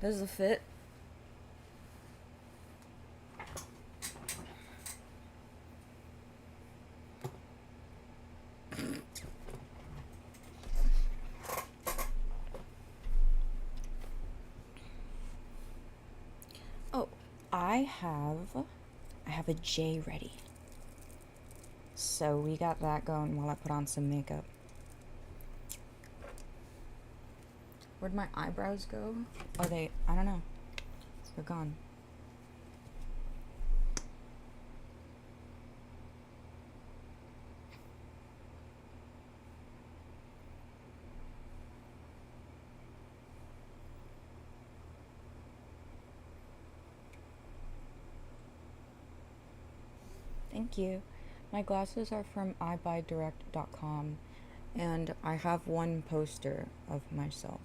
Does it fit? Oh, I have a J ready. So we got that going while I put on some makeup. Where'd my eyebrows go? Are they? I don't know. They're gone. Thank you. My glasses are from ibuydirect.com, and I have one poster of myself.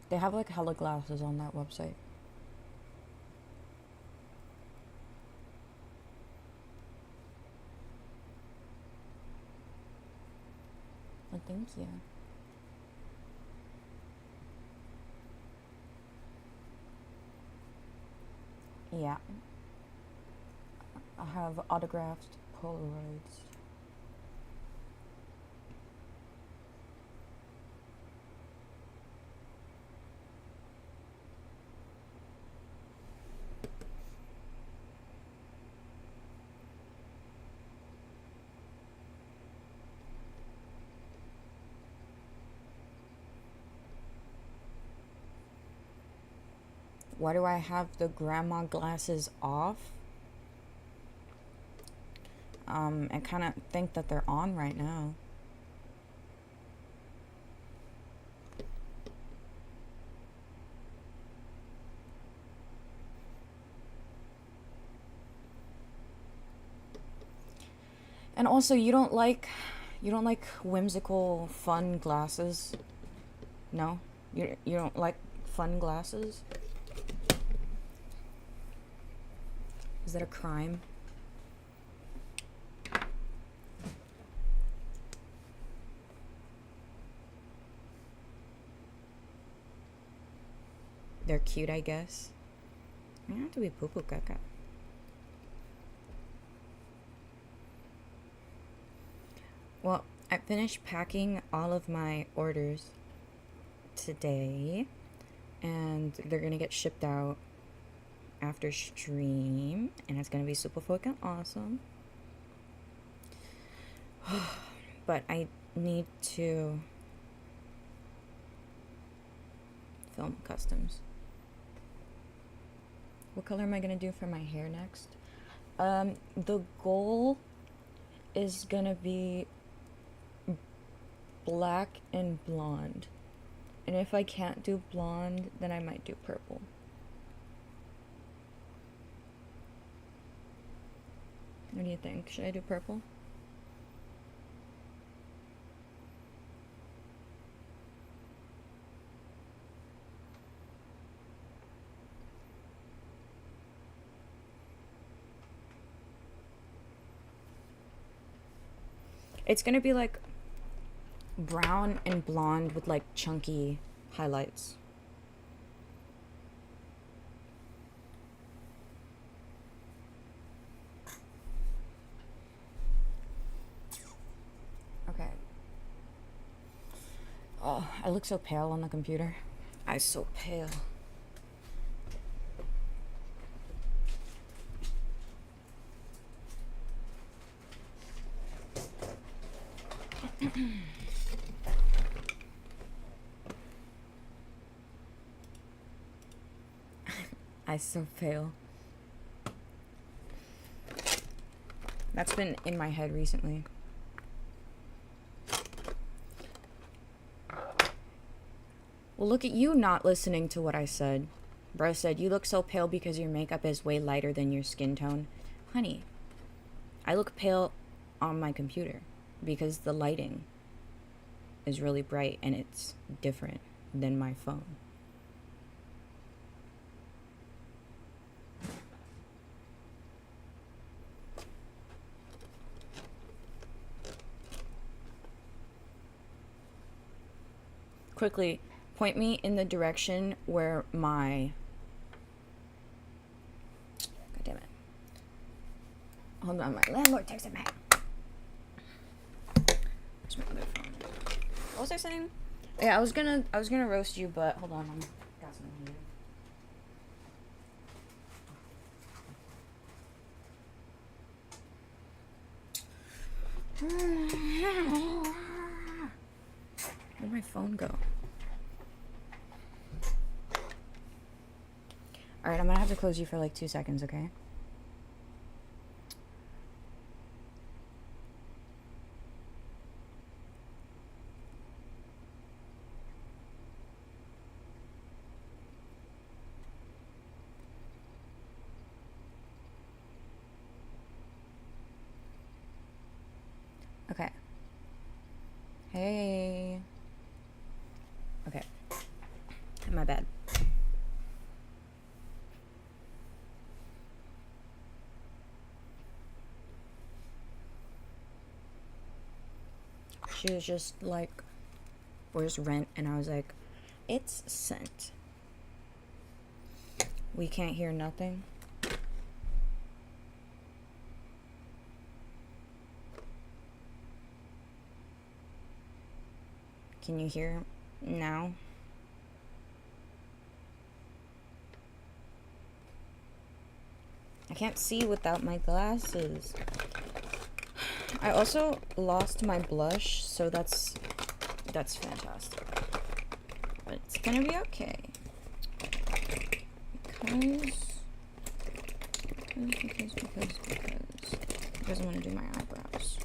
They have like hella glasses on that website. Oh, thank you. Yeah. I have autographed Polaroids. Why do I have the grandma glasses off? I kind of think that they're on right now. And also, you don't like whimsical, fun glasses? No? You don't like fun glasses? Is that a crime? They're cute, I guess. I have to be poo poo caca. Well, I finished packing all of my orders today, and they're gonna get shipped out after stream, and it's gonna be super fucking awesome. But I need to film customs. What color am I gonna do for my hair next? The goal is gonna be black and blonde. And if I can't do blonde, then I might do purple. What do you think? Should I do purple? It's gonna be like brown and blonde with like chunky highlights. Okay. Oh, I look so pale on the computer. I'm so pale. I'm so pale. That's been in my head recently. Well, look at you not listening to what I said. Bro said, you look so pale because your makeup is way lighter than your skin tone. Honey, I look pale on my computer because the lighting is really bright and it's different than my phone. quickly, point me in the direction where my... God damn it. Hold on, my landlord texted me. Where's my other phone? What was I saying? Yeah, I was gonna roast you, but hold on, I'm got something here. Where'd my phone go? Alright, I'm gonna have to close you for like 2 seconds, okay? Okay. Hey. Okay. My bad. She was just like, where's rent? And I was like, it's sent. We can't hear nothing. Can you hear now? I can't see without my glasses. I also lost my blush, so that's fantastic. But it's gonna be okay. Because I'm gonna do my eyebrows.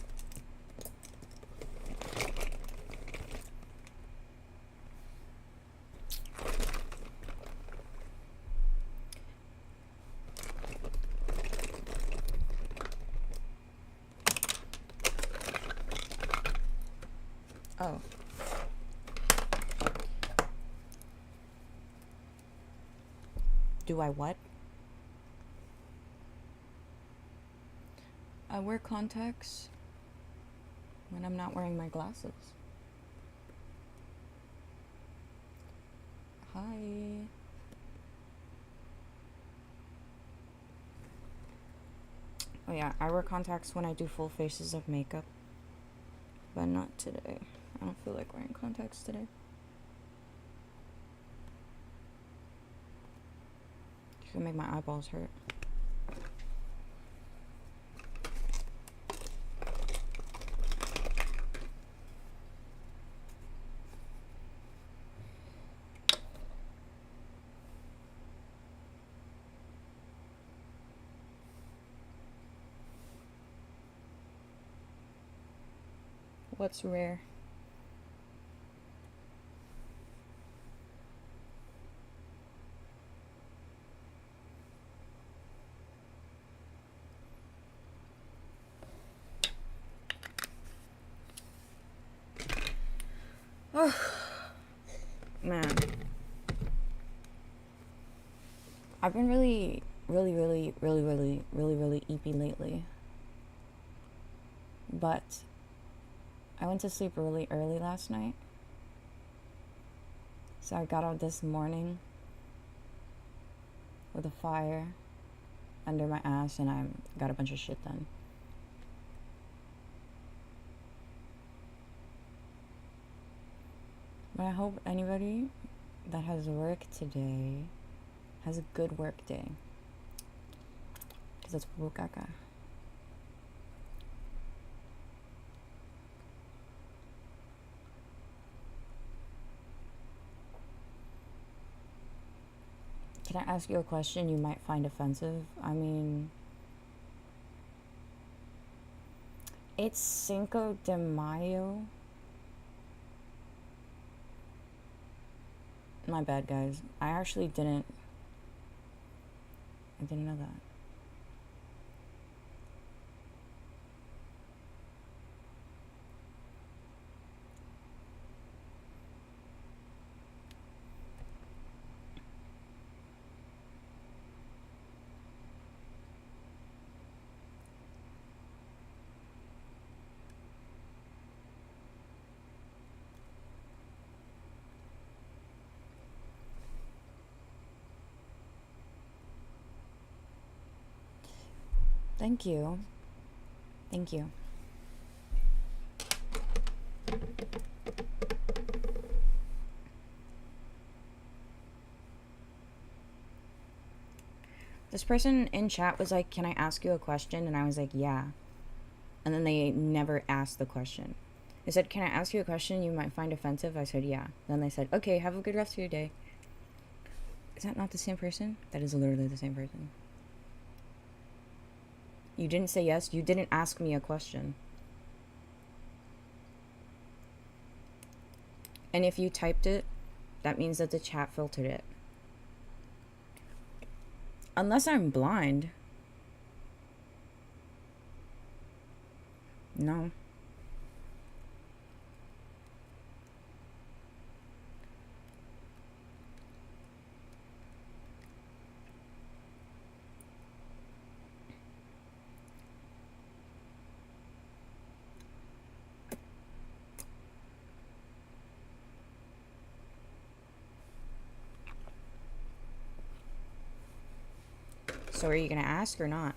Oh. Do I what? I wear contacts when I'm not wearing my glasses. Hi. Oh yeah, I wear contacts when I do full faces of makeup. But not today. I don't feel like wearing contacts today. It's gonna make my eyeballs hurt. What's rare? Oh, man. I've been really eepy lately. But I went to sleep really early last night. So I got out this morning with a fire under my ass and I got a bunch of shit done. But I hope anybody that has work today has a good work day. Because that's bukaka. Can I ask you a question you might find offensive? I mean, it's Cinco de Mayo. My bad, guys. I actually didn't know that. Thank you. Thank you. This person in chat was like, can I ask you a question? And I was like, yeah. And then they never asked the question. They said, can I ask you a question you might find offensive? I said, yeah. Then they said, okay, have a good rest of your day. Is that not the same person? That is literally the same person. You didn't say yes. You didn't ask me a question. And if you typed it, that means that the chat filtered it. Unless I'm blind. No. So are you gonna ask or not?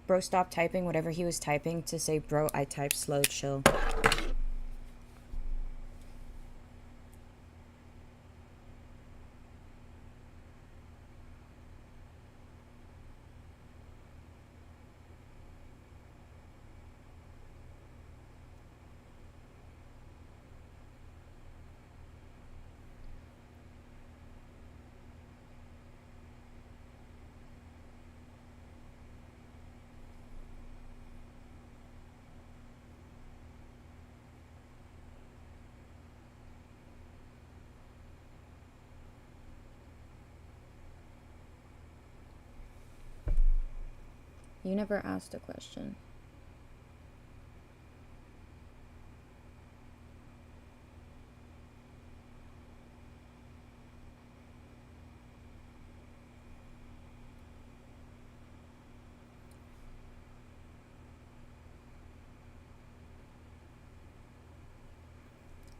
Bro stopped typing whatever he was typing to say, bro, I type slow, chill. You never asked a question.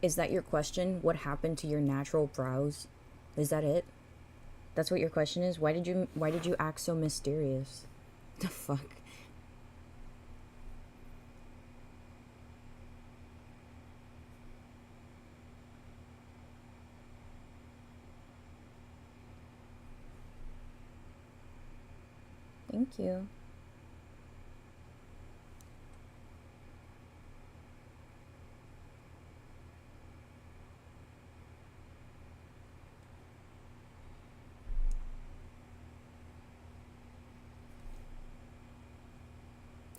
Is that your question? What happened to your natural brows? Is that it? That's what your question is? Why did you act so mysterious? The fuck? Thank you.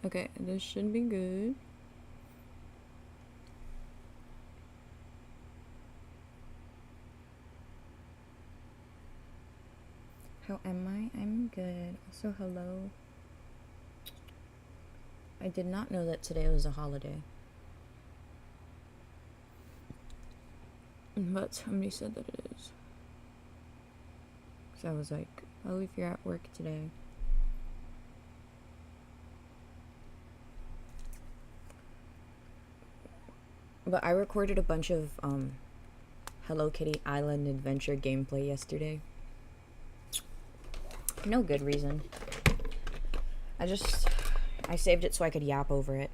Okay, this should be good. How am I? I'm good. Also, hello. I did not know that today was a holiday. But somebody said that it is. So I was like, oh, if you're at work today. But I recorded a bunch of Hello Kitty Island Adventure gameplay yesterday. No good reason. I saved it so I could yap over it.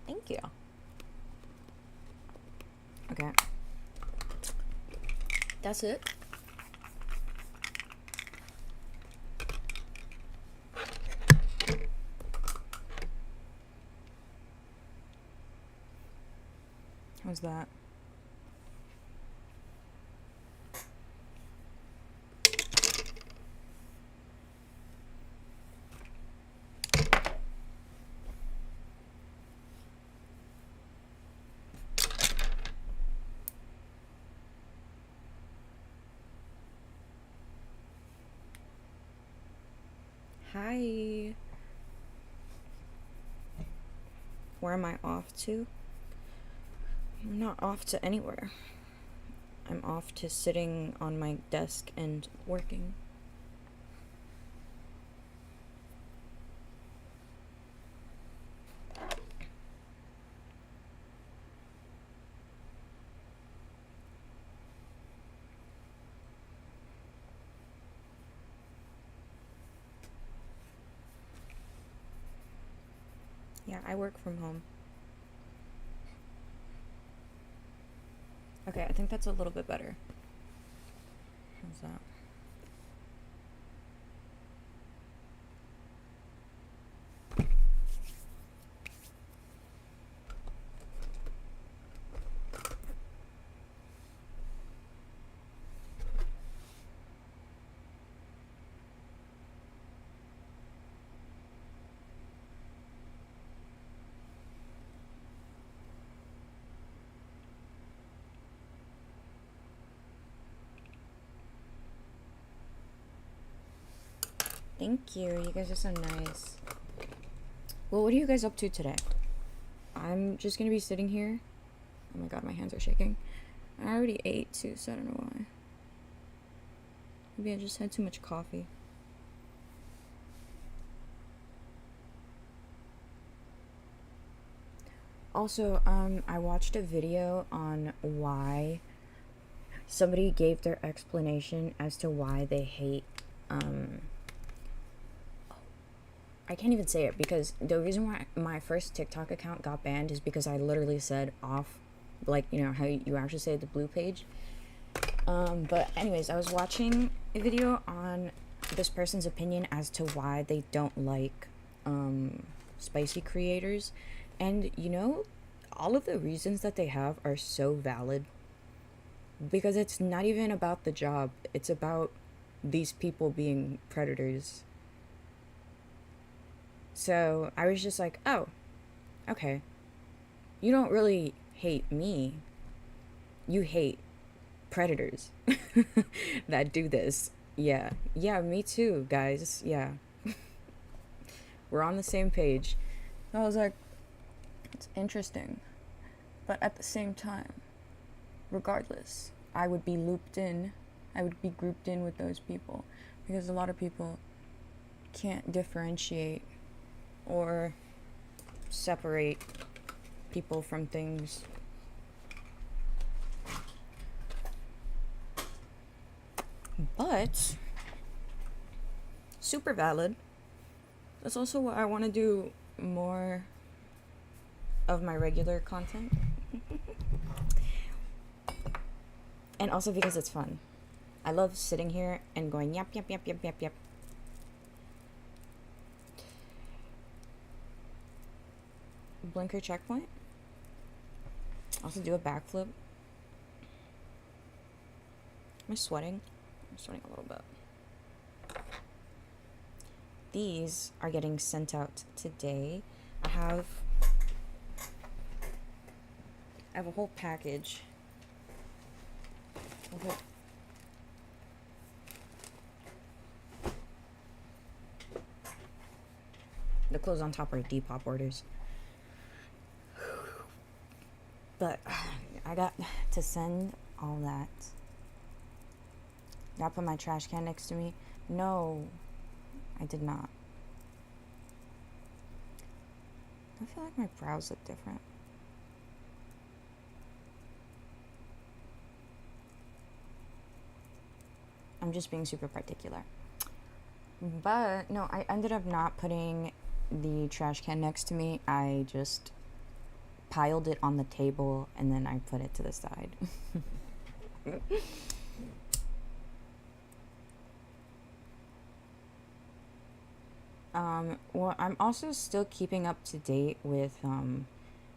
Thank you. Okay. That's it. How's that? Hi. Where am I off to? I'm not off to anywhere. I'm off to sitting on my desk and working. Yeah, I work from home. Okay, I think that's a little bit better. How's that? Thank you. You guys are so nice. Well, what are you guys up to today? I'm just gonna be sitting here. Oh my god, my hands are shaking. I already ate too, so I don't know why. Maybe I just had too much coffee. Also, I watched a video on why somebody gave their explanation as to why they hate, I can't even say it because the reason why my first TikTok account got banned is because I literally said off, like, you know, how you actually say the blue page. But anyways, I was watching a video on this person's opinion as to why they don't like, spicy creators. And, you know, all of the reasons that they have are so valid. Because it's not even about the job, it's about these people being predators. So I was just like, oh, okay. You don't really hate me. You hate predators that do this. Yeah. Yeah, me too, guys. Yeah. We're on the same page. I was like, it's interesting. But at the same time, regardless, I would be looped in, I would be grouped in with those people. Because a lot of people can't differentiate or separate people from things. But super valid. That's also why I want to do more of my regular content. And also because it's fun. I love sitting here and going yap yap yap yap yap yap. Blinker checkpoint. Also do a backflip. Am I sweating? I'm sweating a little bit. These are getting sent out today. I have a whole package. The clothes on top are Depop orders. But I got to send all that. Did I put my trash can next to me? No, I did not. I feel like my brows look different. I'm just being super particular. But no, I ended up not putting the trash can next to me. I just piled it on the table and then I put it to the side. Well, I'm also still keeping up to date with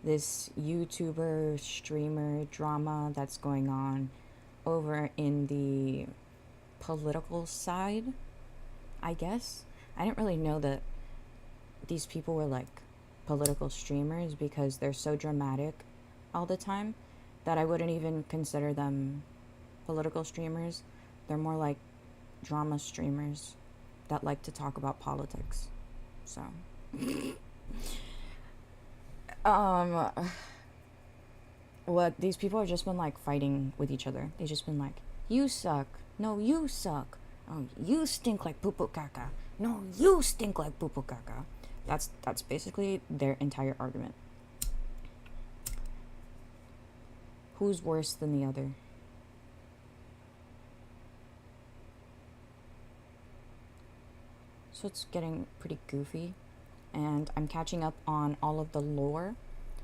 this YouTuber streamer drama that's going on over in the political side, I guess. I didn't really know that these people were like political streamers because they're so dramatic all the time that I wouldn't even consider them political streamers. They're more like drama streamers that like to talk about politics. So what these people have just been like fighting with each other. They've just been like, you suck. No, you suck. Oh, you stink like poo poo caca. No, you stink like poo poo caca. That's basically their entire argument. Who's worse than the other? So it's getting pretty goofy, and I'm catching up on all of the lore,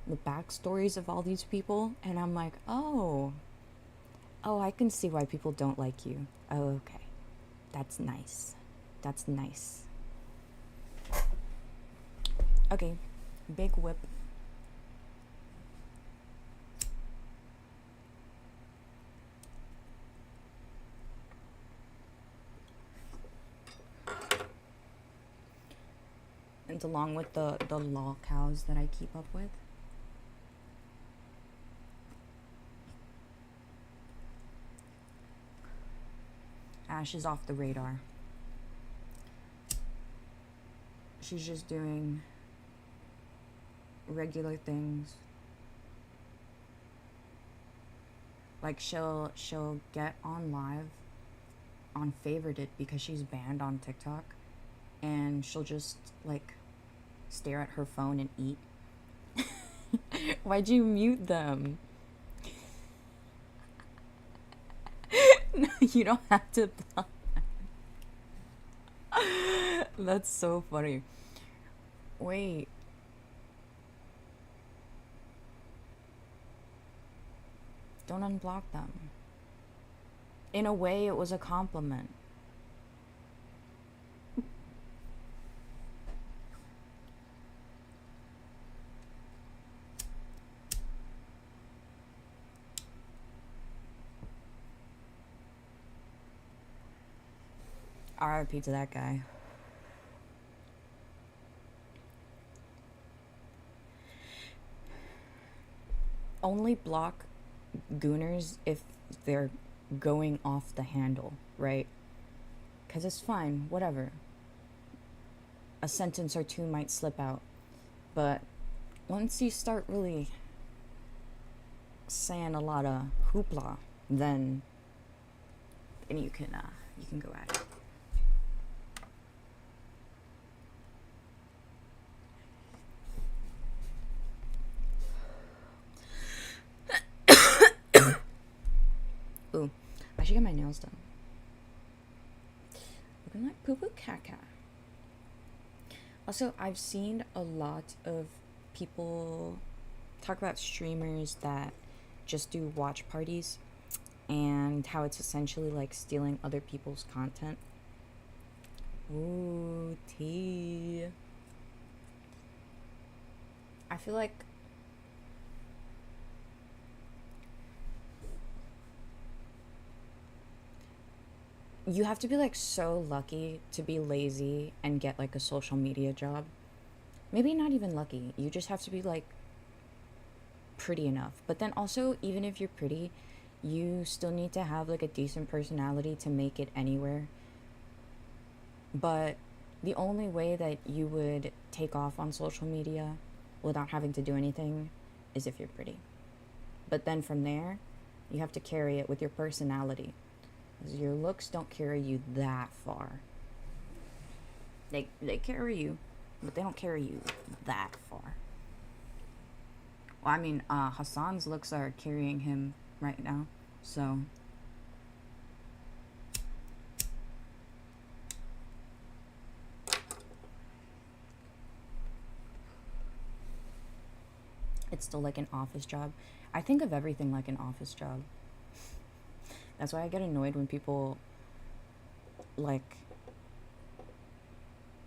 the backstories of all these people, and I'm like, oh, I can see why people don't like you. Oh, okay. That's nice. That's nice. Okay, big whip. And along with the law cows that I keep up with. Ash is off the radar. She's just doing regular things. Like she'll get on live on favorited because she's banned on TikTok, and she'll just like stare at her phone and eat. Why'd you mute them? No, you don't have to block. That's so funny. Wait. Don't unblock them. In a way, it was a compliment. RIP to that guy. Only block gooners if they're going off the handle, right? Because it's fine, whatever. A sentence or two might slip out. But once you start really saying a lot of hoopla, then you can go at it. Ooh, I should get my nails done. Looking like poo poo caca. Also, I've seen a lot of people talk about streamers that just do watch parties and how it's essentially like stealing other people's content. Ooh, tea. I feel like you have to be like so lucky to be lazy and get like a social media job. Maybe not even lucky. You just have to be like pretty enough. But then also, even if you're pretty, you still need to have like a decent personality to make it anywhere. But the only way that you would take off on social media without having to do anything is if you're pretty. But then from there, you have to carry it with your personality. Because your looks don't carry you that far. They carry you, but they don't carry you that far. Well, I mean, Hassan's looks are carrying him right now, so. It's still like an office job. I think of everything like an office job. That's why I get annoyed when people like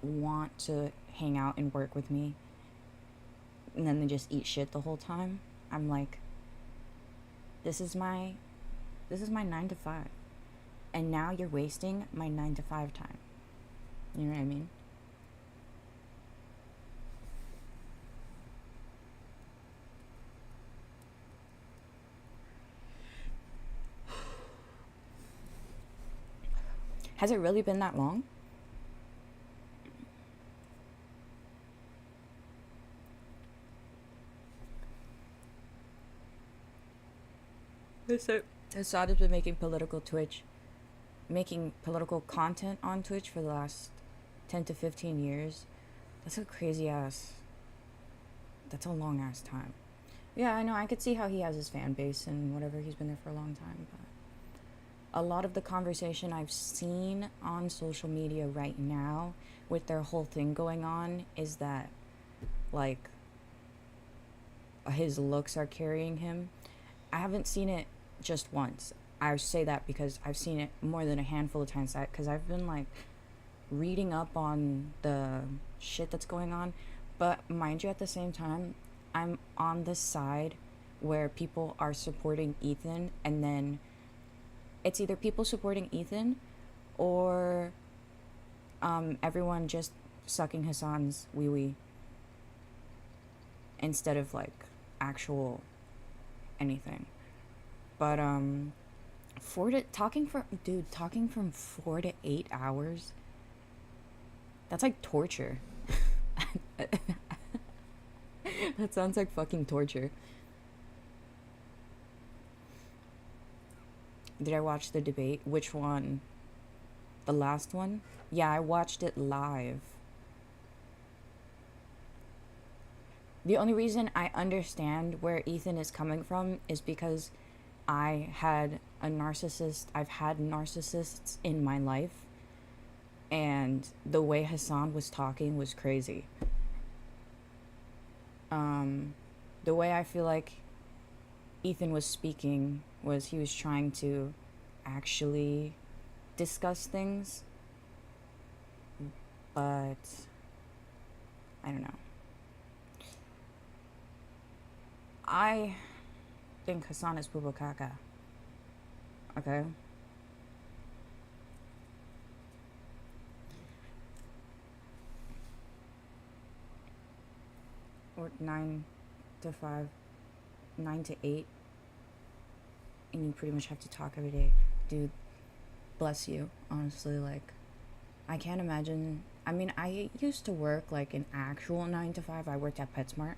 want to hang out and work with me and then they just eat shit the whole time. I'm like, this is my 9 to 5. And now you're wasting my 9 to 5 time. You know what I mean? Has it really been that long? Assad has been making political content on Twitch for the last 10 to 15 years. That's a crazy ass. That's a long ass time. Yeah, I know. I could see how he has his fan base and whatever. He's been there for a long time, but a lot of the conversation I've seen on social media right now with their whole thing going on is that, like, his looks are carrying him. I haven't seen it just once. I say that because I've seen it more than a handful of times, because I've been, like, reading up on the shit that's going on. But mind you, at the same time, I'm on the side where people are supporting Ethan, and then it's either people supporting Ethan or everyone just sucking Hassan's wee wee instead of, like, actual anything. But talking from 4 to 8 hours, that's like torture. That sounds like fucking torture. Did I watch the debate? Which one? The last one? Yeah, I watched it live. The only reason I understand where Ethan is coming from is because I've had narcissists in my life, and the way Hassan was talking was crazy. The way I feel like Ethan was speaking was he was trying to actually discuss things, but I don't know. I think Hassan is Bubakaka. Okay? Or 9 to 5, 9 to 8. And you pretty much have to talk every day. Dude, bless you. Honestly, like, I can't imagine. I mean, I used to work, like, an actual 9 to 5. I worked at PetSmart.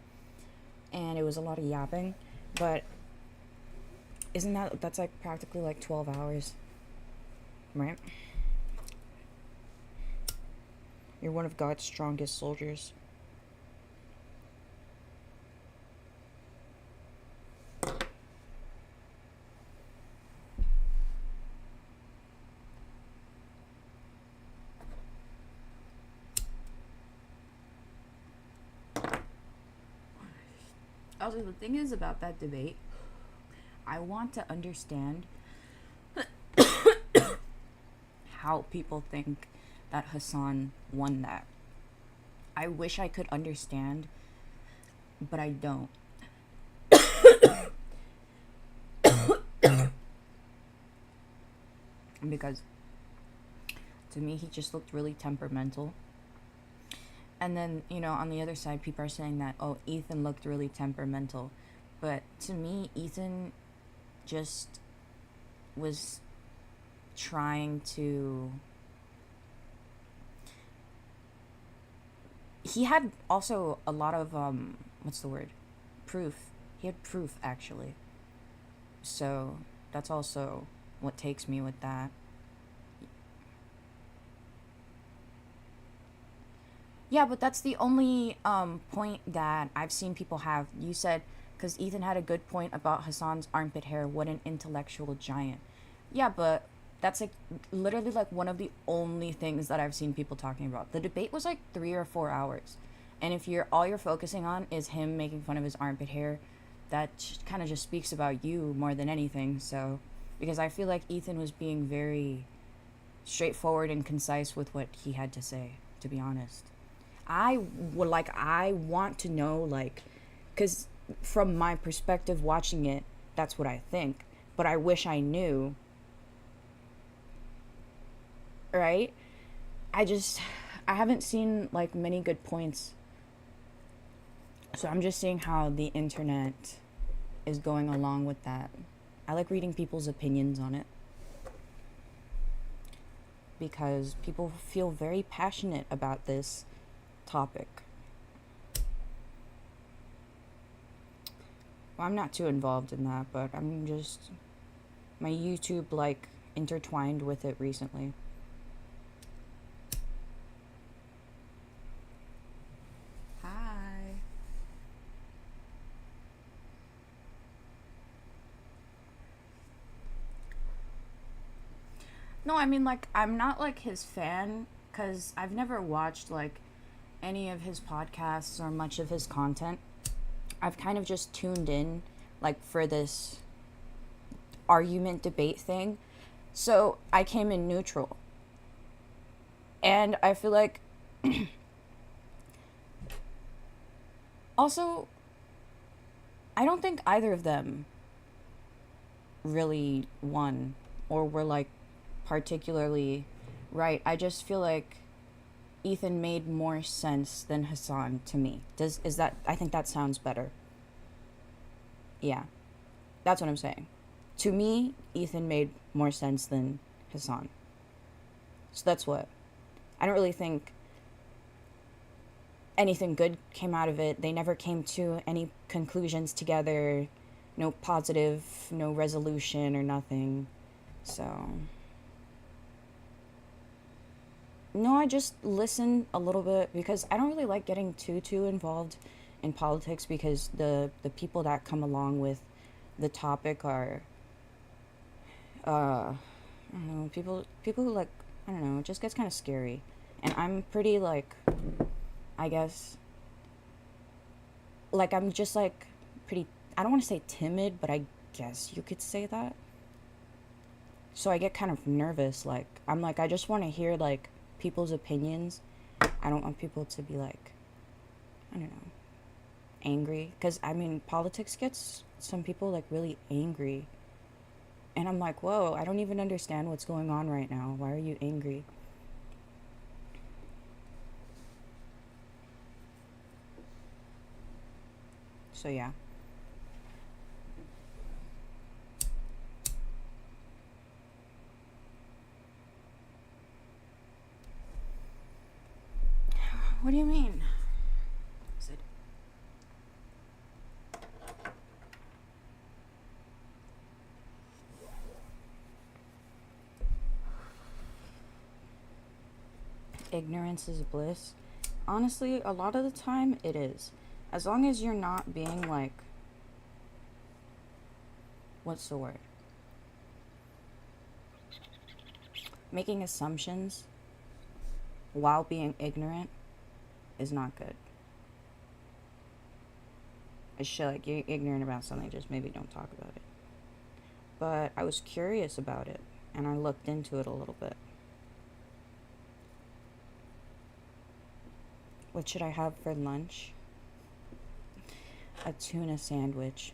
And it was a lot of yapping. But that's like practically like 12 hours. Right? You're one of God's strongest soldiers. Also, the thing is about that debate, I want to understand how people think that Hassan won that. I wish I could understand, but I don't. Because to me, he just looked really temperamental. And then, you know, on the other side, people are saying that, oh, Ethan looked really temperamental. But to me, Ethan just was trying to... He had also a lot of, proof. He had proof, actually. So, that's also what takes me with that. Yeah, but that's the only point that I've seen people have. You said, because Ethan had a good point about Hassan's armpit hair. What an intellectual giant. Yeah, but that's like literally like one of the only things that I've seen people talking about. The debate was like 3 or 4 hours. And if all you're focusing on is him making fun of his armpit hair, that kind of just speaks about you more than anything. So, because I feel like Ethan was being very straightforward and concise with what he had to say, to be honest. I want to know, like, Because from my perspective watching it, that's what I think. But I wish I knew. Right? I haven't seen like many good points. So I'm just seeing how the internet is going along with that. I like reading people's opinions on it because people feel very passionate about this topic. Well, I'm not too involved in that, but I'm just my YouTube like intertwined with it recently. Hi. No, I mean like I'm not like his fan cuz I've never watched like any of his podcasts or much of his content. I've kind of just tuned in like for this argument debate thing. So I came in neutral. And I feel like also I don't think either of them really won or were like particularly right. I just feel like Ethan made more sense than Hassan to me. Is that I think that sounds better. Yeah. That's what I'm saying. To me, Ethan made more sense than Hassan. So that's what. I don't really think anything good came out of it. They never came to any conclusions together. No positive, no resolution or nothing. So no, I just listen a little bit because I don't really like getting too involved in politics because the people that come along with the topic are I don't know, people who like I don't know, it just gets kind of scary. And I'm pretty like I guess like I'm just like pretty I don't want to say timid, but I guess you could say that. So I get kind of nervous like I'm like I just want to hear like people's opinions. I don't want people to be like I don't know, angry cuz I mean politics gets some people like really angry. And I'm like, "Whoa, I don't even understand what's going on right now. Why are you angry?" So yeah. What do you mean? Is it ignorance is bliss? Honestly, a lot of the time it is. As long as you're not being like what's the word? Making assumptions while being ignorant is not good. It's shit like you're ignorant about something, just maybe don't talk about it. But I was curious about it and I looked into it a little bit. What should I have for lunch? A tuna sandwich.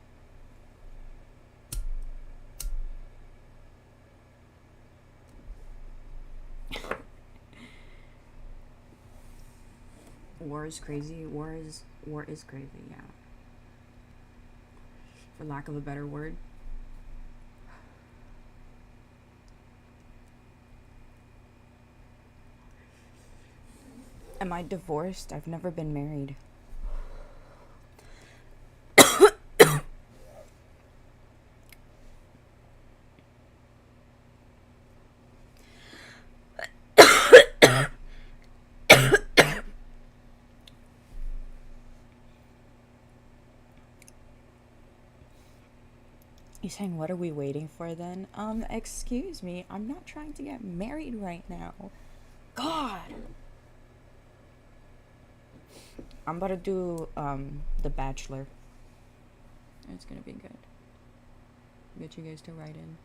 War is crazy. War is crazy, yeah. For lack of a better word. Am I divorced? I've never been married. You saying what are we waiting for then? Excuse me, I'm not trying to get married right now. God. I'm about to do The Bachelor. It's gonna be good. Get you guys to write in.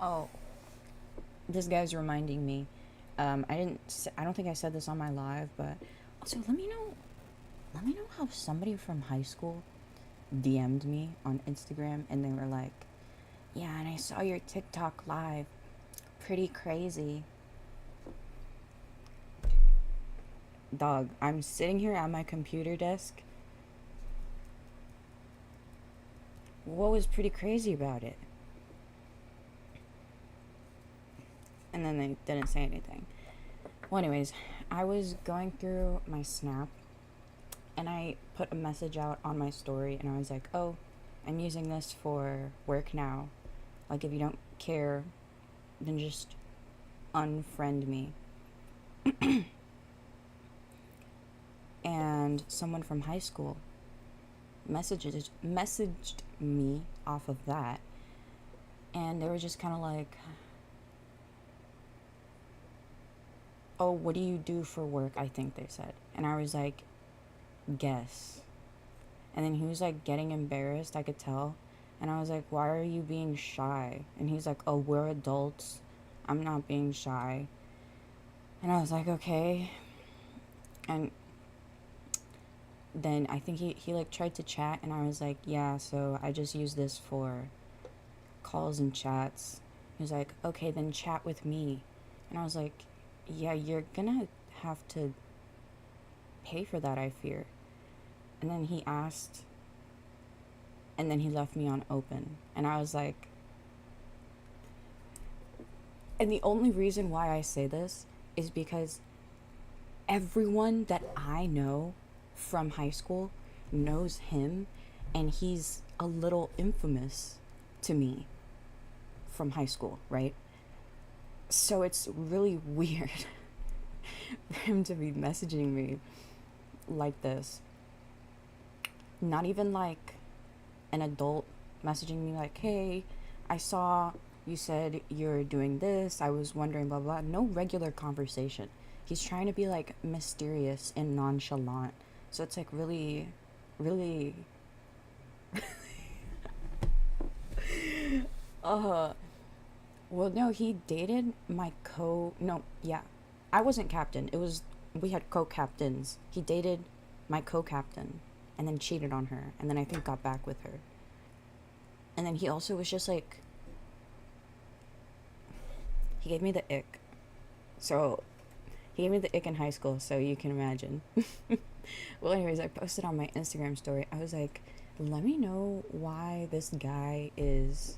Oh, this guy's reminding me. I don't think I said this on my live, but also let me know. Let me know how somebody from high school DM'd me on Instagram and they were like, "Yeah, and I saw your TikTok live. Pretty crazy." Dog, I'm sitting here at my computer desk. What was pretty crazy about it? And then they didn't say anything. Well, anyways, I was going through my Snap and I put a message out on my story and I was like, "Oh, I'm using this for work now. Like, if you don't care, then just unfriend me." And someone from high school messaged me off of that, and they were just kind of like, "Oh, what do you do for work?" I think they said. And I was like, "Guess." And then he was like getting embarrassed, I could tell. And I was like, "Why are you being shy?" And he's like, "Oh, we're adults. I'm not being shy." And I was like, "Okay." And then I think he like tried to chat and I was like, "Yeah, so I just use this for calls and chats." He was like, "Okay, then chat with me." And I was like, "Yeah, you're gonna have to pay for that, I fear." And then he asked, and then he left me on open. And I was like, and the only reason why I say this is because everyone that I know from high school knows him, and he's a little infamous to me from high school, right? So it's really weird for him to be messaging me like this. Not even like an adult messaging me like, "Hey, I saw you said you're doing this. I was wondering, blah, blah." No regular conversation. He's trying to be like mysterious and nonchalant. So it's like really, really. uh, well, no, he dated my No, yeah. I wasn't captain. We had co captains. He dated my co captain and then cheated on her and then I think got back with her. And then he also was just like, he gave me the ick. So he gave me the ick in high school, so you can imagine. Well, anyways, I posted on my Instagram story. I was like, "Let me know why this guy is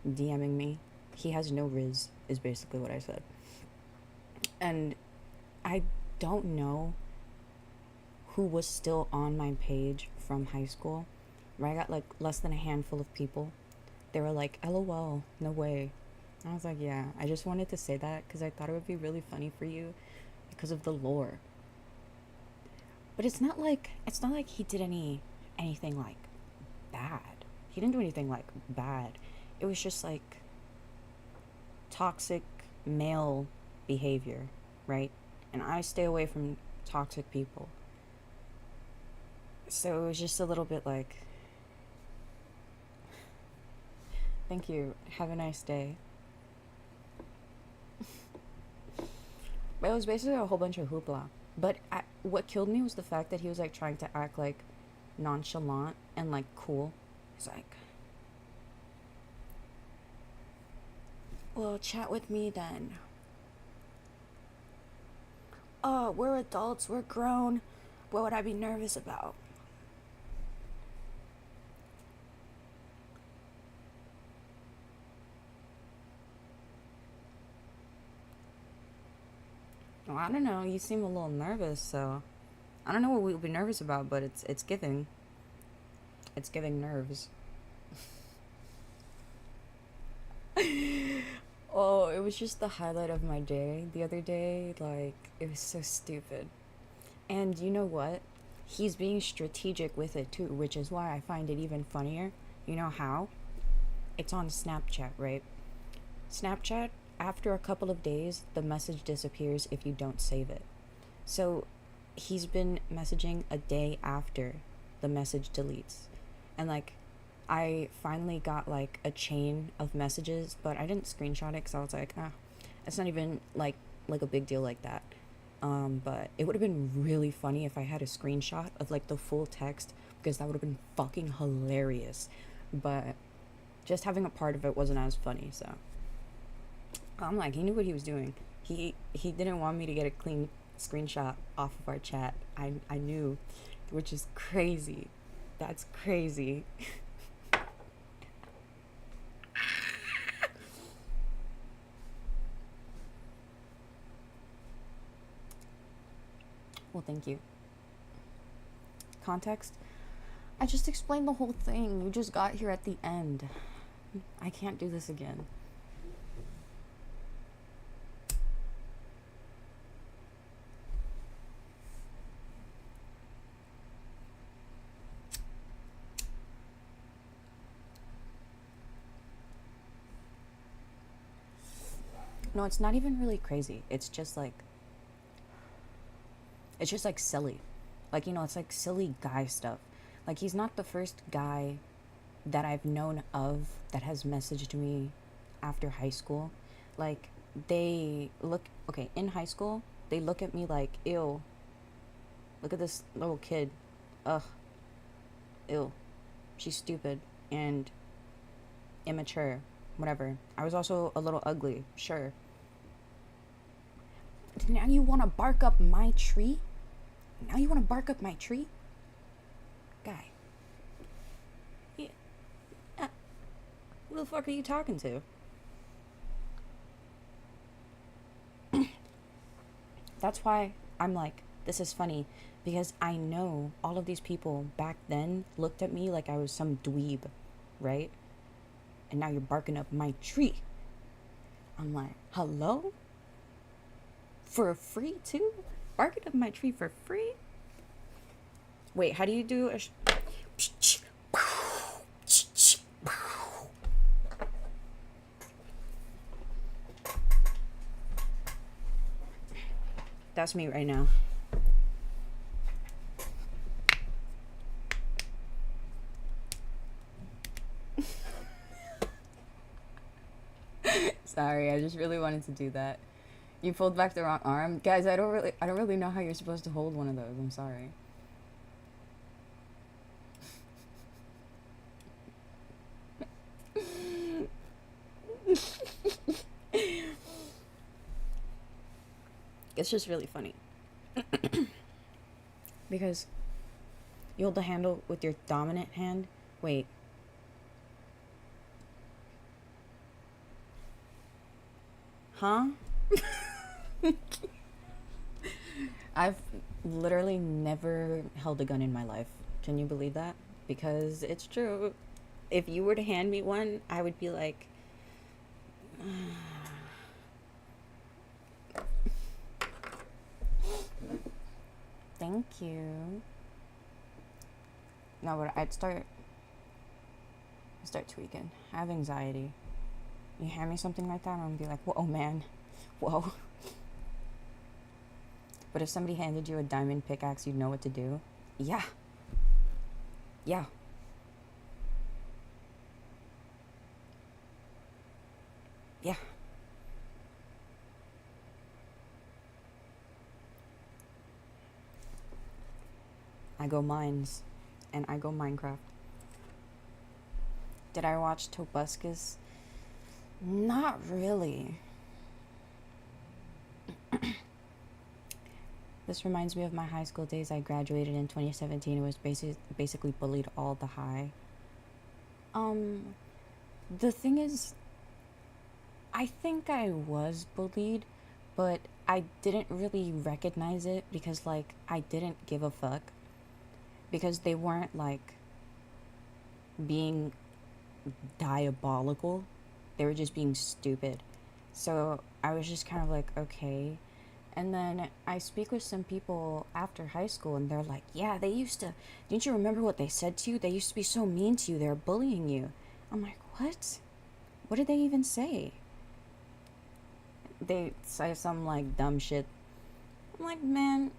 DMing me. He has no riz," is basically what I said. And I don't know who was still on my page from high school, where I got like less than a handful of people. They were like, "LOL, no way." I was like, "Yeah, I just wanted to say that because I thought it would be really funny for you because of the lore." But it's not like he did anything like bad. He didn't do anything like bad. It was just like toxic male behavior, right? And I stay away from toxic people. So it was just a little bit like, "Thank you. Have a nice day." But it was basically a whole bunch of hoopla. But what killed me was the fact that he was like trying to act like nonchalant and like cool. He's like, "Well, chat with me then." "Oh, we're adults, we're grown. What would I be nervous about?" Well, I don't know. You seem a little nervous, so I don't know what we'll be nervous about, but it's giving. It's giving nerves. Oh, it was just the highlight of my day the other day. Like, it was so stupid. And you know what? He's being strategic with it too, which is why I find it even funnier. You know how? It's on Snapchat, right? Snapchat, after a couple of days, the message disappears if you don't save it. So he's been messaging a day after the message deletes. And like, I finally got like a chain of messages, but I didn't screenshot it because I was like, ah, it's not even like a big deal like that. But it would have been really funny if I had a screenshot of like the full text because that would have been fucking hilarious. But just having a part of it wasn't as funny, so I'm like, he knew what he was doing. He didn't want me to get a clean screenshot off of our chat. I knew, which is crazy. That's crazy. Well, thank you. Context? I just explained the whole thing. You just got here at the end. I can't do this again. No, it's not even really crazy. It's just like silly. Like, it's like silly guy stuff. Like, he's not the first guy that I've known of that has messaged me after high school. Like, in high school, they look at me like, ew, look at this little kid. Ugh, ew, she's stupid and immature, whatever. I was also a little ugly, sure. Now you want to bark up my tree? Now you want to bark up my tree? Guy. Yeah. Who the fuck are you talking to? That's why I'm like, this is funny. Because I know all of these people back then looked at me like I was some dweeb, right? And now you're barking up my tree. I'm like, hello? For free too? Barking up my tree for free? Wait, how do you do a That's me right now. Sorry, I just really wanted to do that. You pulled back the wrong arm. Guys, I don't really know how you're supposed to hold one of those. I'm sorry. It's just really funny. Because you hold the handle with your dominant hand. Wait. Huh? I've literally never held a gun in my life. Can you believe that? Because it's true. If you were to hand me one, I would be like, thank you. No, but I'd start tweaking. I have anxiety. You hand me something like that, I'm gonna be like, whoa, man. Whoa. But if somebody handed you a diamond pickaxe, you'd know what to do. Yeah. Yeah. Yeah. I go mines. And I go Minecraft. Did I watch Tobuscus? Not really. This reminds me of my high school days. I graduated in 2017 and was basically bullied all the high. The thing is, I think I was bullied, but I didn't really recognize it because, like, I didn't give a fuck. Because they weren't, like, being diabolical. They were just being stupid. So I was just kind of like, okay. And then I speak with some people after high school and they're like, yeah, didn't you remember what they said to you? They used to be so mean to you. They were bullying you. I'm like, what? What did they even say? They say some, like, dumb shit. I'm like, man,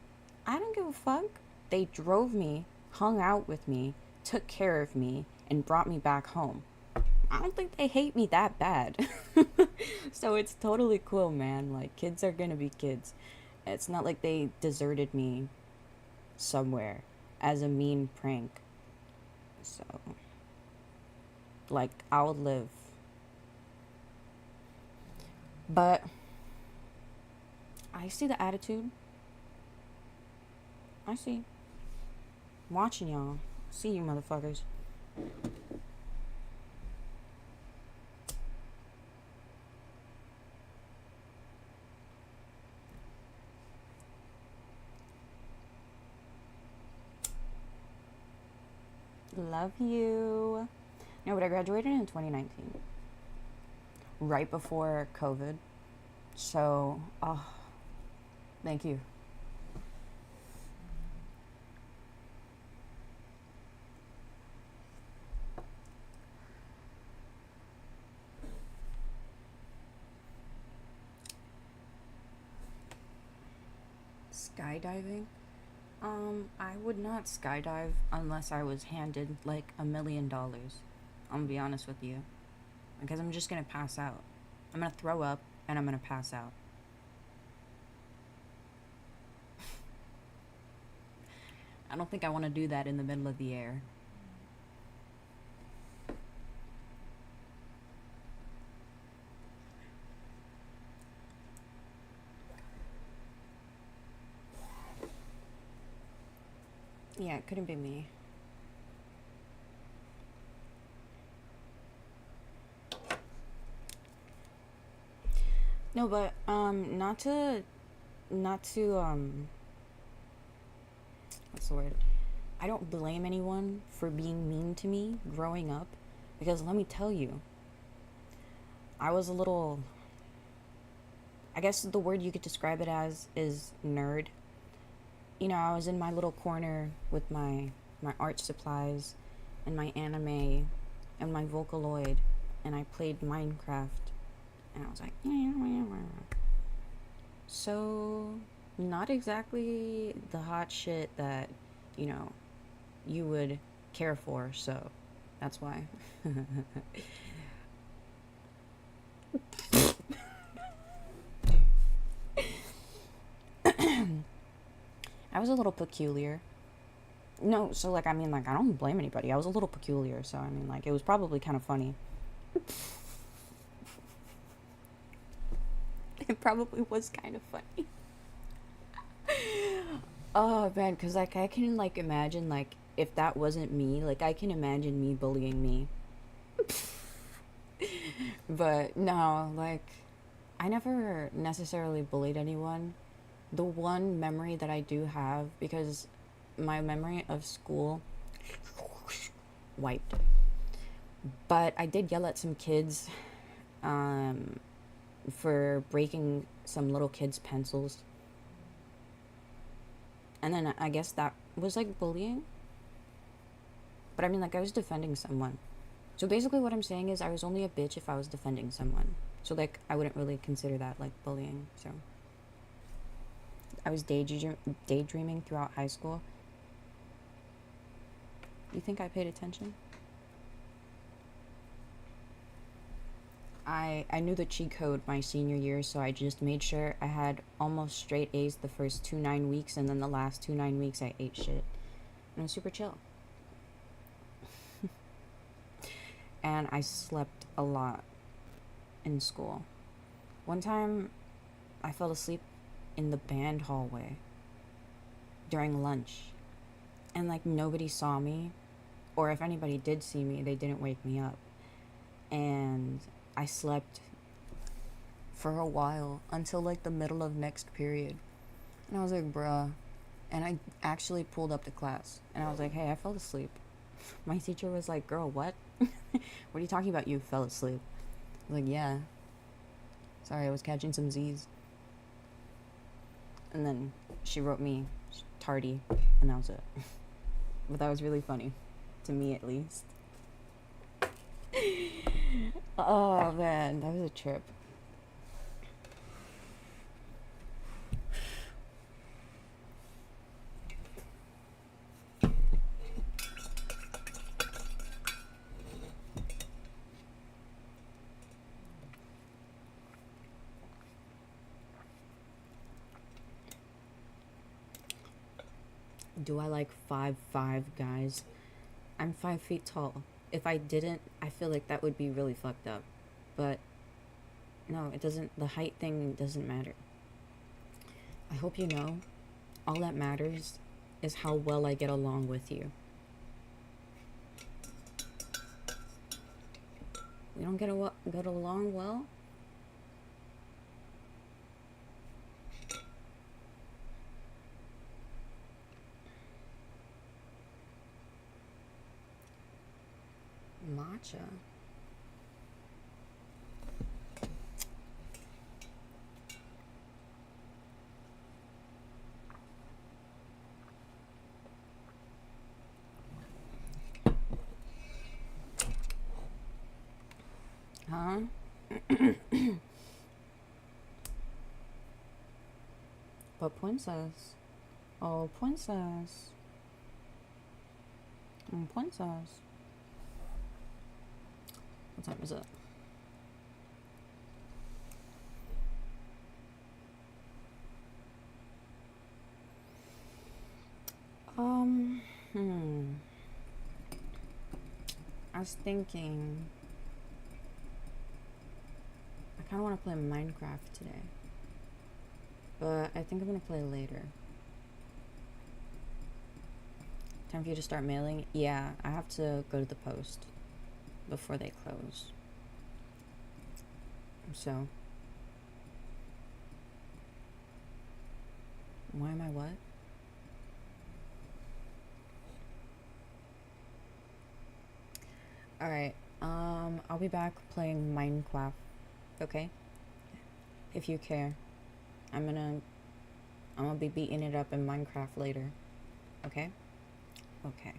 I don't give a fuck. They drove me, hung out with me, took care of me, and brought me back home. I don't think they hate me that bad. So it's totally cool, man. Like, kids are gonna be kids. It's not like they deserted me somewhere as a mean prank. So, like, I'll live. But I see the attitude. I see. I'm watching y'all. See you, motherfuckers. Love you. No, but I graduated in 2019. Right before COVID. So, oh, thank you. Skydiving? I would not skydive unless I was handed like $1 million. I'm gonna be honest with you. Because I'm just gonna pass out. I'm gonna throw up and I'm gonna pass out. I don't think I want to do that in the middle of the air. Yeah, it couldn't be me. No, but not to what's the word? I don't blame anyone for being mean to me growing up, because let me tell you, I was a little, I guess the word you could describe it as is nerd. You know, I was in my little corner with my art supplies and my anime and my Vocaloid, and I played Minecraft, and I was like, so not exactly the hot shit that, you know, you would care for, so that's why. I was a little peculiar. No, so like, I mean, like, I don't blame anybody. I was a little peculiar, so I mean, like, it was probably kind of funny. It probably was kind of funny. Oh man, because like I can like imagine, like, if that wasn't me, like I can imagine me bullying me. But no, like, I never necessarily bullied anyone. The one memory that I do have, because my memory of school wiped, but I did yell at some kids for breaking some little kids' pencils. And then I guess that was like bullying. But I mean, like, I was defending someone. So basically, what I'm saying is, I was only a bitch if I was defending someone. So, like, I wouldn't really consider that, like, bullying. So, I was daydreaming throughout high school. You think I paid attention? I knew the cheat code my senior year, so I just made sure I had almost straight A's the first 2 9 weeks, and then the last 2 9 weeks I ate shit. And it was super chill. And I slept a lot in school. One time, I fell asleep in the band hallway during lunch. And, like, nobody saw me. Or if anybody did see me, they didn't wake me up. And I slept for a while until, like, the middle of next period. And I was like, bruh. And I actually pulled up to class. And I was like, hey, I fell asleep. My teacher was like, girl, what? What are you talking about? You fell asleep. I was like, yeah. Sorry, I was catching some Z's. And then she wrote me tardy, and that was it. But that was really funny. To me, at least. Oh, man. That was a trip. Do I like 5'5" guys? I'm 5 feet tall. If I didn't, I feel like that would be really fucked up. But no, it doesn't, the height thing doesn't matter. I hope you know, all that matters is how well I get along with you. We don't get along well? Matcha? Huh? But princess. Oh, princess. Princess. What time is it? I was thinking I kind of want to play Minecraft today, but I think I'm gonna play later. Time for you to start mailing? Yeah, I have to go to the post before they close. So, why am I what? Alright, I'll be back playing Minecraft, okay? If you care. I'm gonna be beating it up in Minecraft later, okay? Okay.